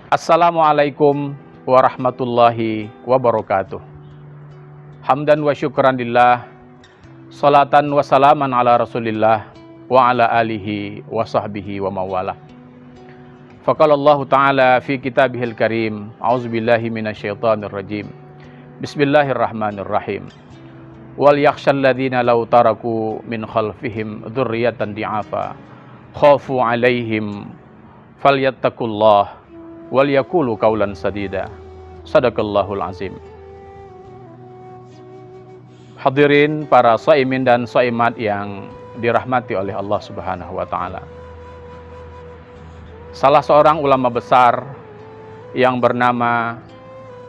Assalamualaikum warahmatullahi wabarakatuh. Hamdan wa syukran lillah, salatan wa salaman ala rasulillah, wa ala alihi wa sahbihi wa mawalah. Faqalallahu ta'ala fi kitabihil karim, a'udzubillahi minasyaitonir rajim. Bismillahirrahmanirrahim. Wal yakhshal ladzina law taraku min khalfihim dzurriyyatan di'afa khafu 'alaihim falyattaqullah wal yaqulu qaulan sadida. Shadaqallahul azim. Hadirin para shaimin dan shaimat yang dirahmati oleh Allah Subhanahu wa taala. Salah seorang ulama besar yang bernama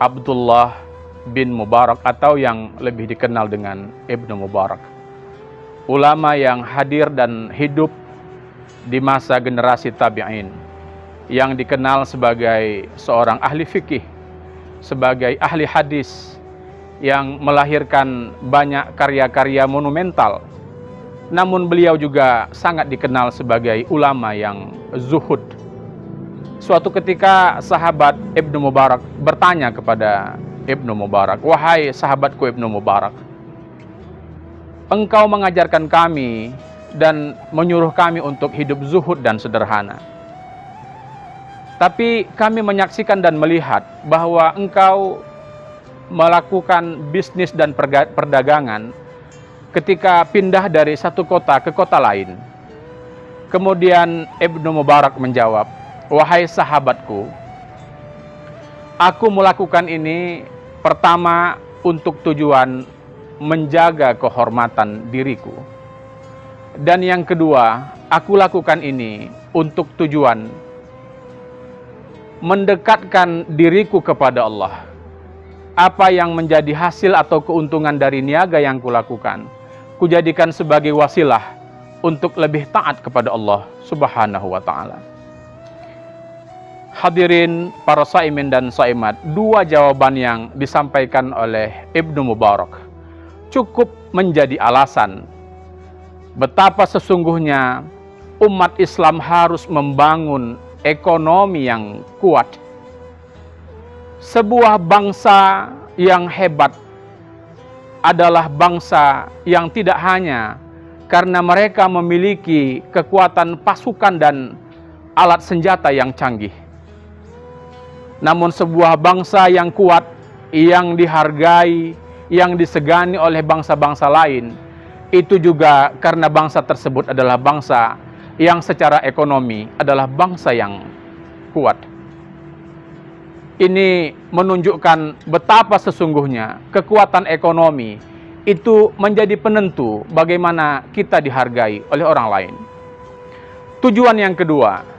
Abdullah bin Mubarak atau yang lebih dikenal dengan Ibnu Mubarak. Ulama yang hadir dan hidup di masa generasi tabi'in, yang dikenal sebagai seorang ahli fikih, sebagai ahli hadis, yang melahirkan banyak karya-karya monumental. Namun beliau juga sangat dikenal sebagai ulama yang zuhud. Suatu ketika sahabat Ibnu Mubarak bertanya kepada Ibnu Mubarak, "Wahai sahabatku Ibnu Mubarak, engkau mengajarkan kami dan menyuruh kami untuk hidup zuhud dan sederhana. Tapi kami menyaksikan dan melihat bahwa engkau melakukan bisnis dan perdagangan ketika pindah dari satu kota ke kota lain." Kemudian Ibnu Mubarak menjawab, "Wahai sahabatku, aku melakukan ini pertama untuk tujuan menjaga kehormatan diriku. Dan yang kedua, aku lakukan ini untuk tujuan mendekatkan diriku kepada Allah. Apa yang menjadi hasil atau keuntungan dari niaga yang kulakukan, kujadikan sebagai wasilah untuk lebih taat kepada Allah Subhanahu wa ta'ala." Hadirin para shaimin dan shaimat, dua jawaban yang disampaikan oleh Ibnu Mubarak cukup menjadi alasan betapa sesungguhnya umat Islam harus membangun ekonomi yang kuat. Sebuah bangsa yang hebat adalah bangsa yang tidak hanya karena mereka memiliki kekuatan pasukan dan alat senjata yang canggih. Namun sebuah bangsa yang kuat, yang dihargai, yang disegani oleh bangsa-bangsa lain, itu juga karena bangsa tersebut adalah bangsa yang secara ekonomi adalah bangsa yang kuat. Ini menunjukkan betapa sesungguhnya kekuatan ekonomi itu menjadi penentu bagaimana kita dihargai oleh orang lain. Tujuan yang kedua,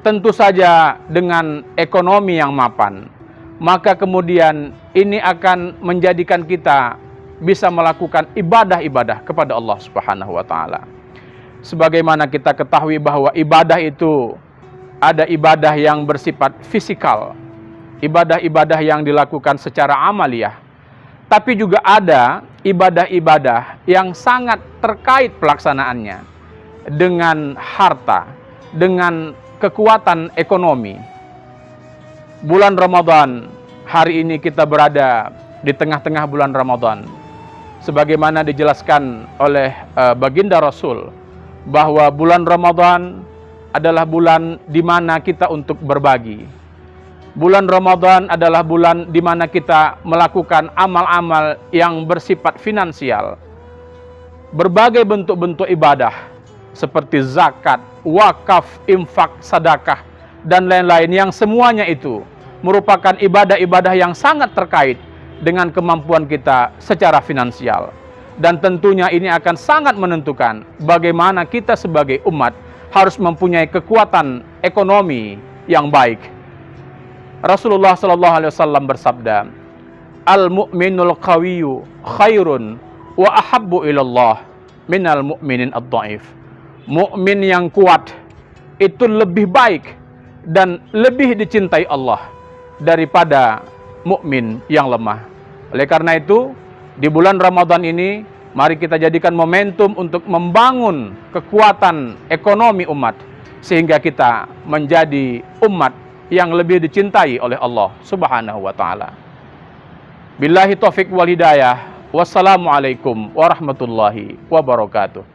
tentu saja dengan ekonomi yang mapan, maka kemudian ini akan menjadikan kita bisa melakukan ibadah-ibadah kepada Allah Subhanahu wa taala. Sebagaimana kita ketahui bahwa ibadah itu ada ibadah yang bersifat fisikal, ibadah-ibadah yang dilakukan secara amaliyah, tapi juga ada ibadah-ibadah yang sangat terkait pelaksanaannya dengan harta, dengan kekuatan ekonomi. Bulan Ramadan, hari ini kita berada di tengah-tengah bulan Ramadan. Sebagaimana dijelaskan oleh baginda Rasul, bahwa bulan Ramadan adalah bulan di mana kita untuk berbagi. Bulan Ramadan adalah bulan di mana kita melakukan amal-amal yang bersifat finansial. Berbagai bentuk-bentuk ibadah seperti zakat, wakaf, infak, sedekah, dan lain-lain yang semuanya itu merupakan ibadah-ibadah yang sangat terkait dengan kemampuan kita secara finansial. Dan tentunya ini akan sangat menentukan bagaimana kita sebagai umat harus mempunyai kekuatan ekonomi yang baik. Rasulullah SAW bersabda, "Al-mu'minul qawiyyu khairun wa ahabbu ilallah minal mu'minin ad-dha'if." Mukmin yang kuat itu lebih baik dan lebih dicintai Allah daripada mukmin yang lemah. Oleh karena itu, di bulan Ramadan ini, mari kita jadikan momentum untuk membangun kekuatan ekonomi umat, sehingga kita menjadi umat yang lebih dicintai oleh Allah Subhanahu wa taala. Billahi taufik wal hidayah. Wassalamualaikum warahmatullahi wabarakatuh.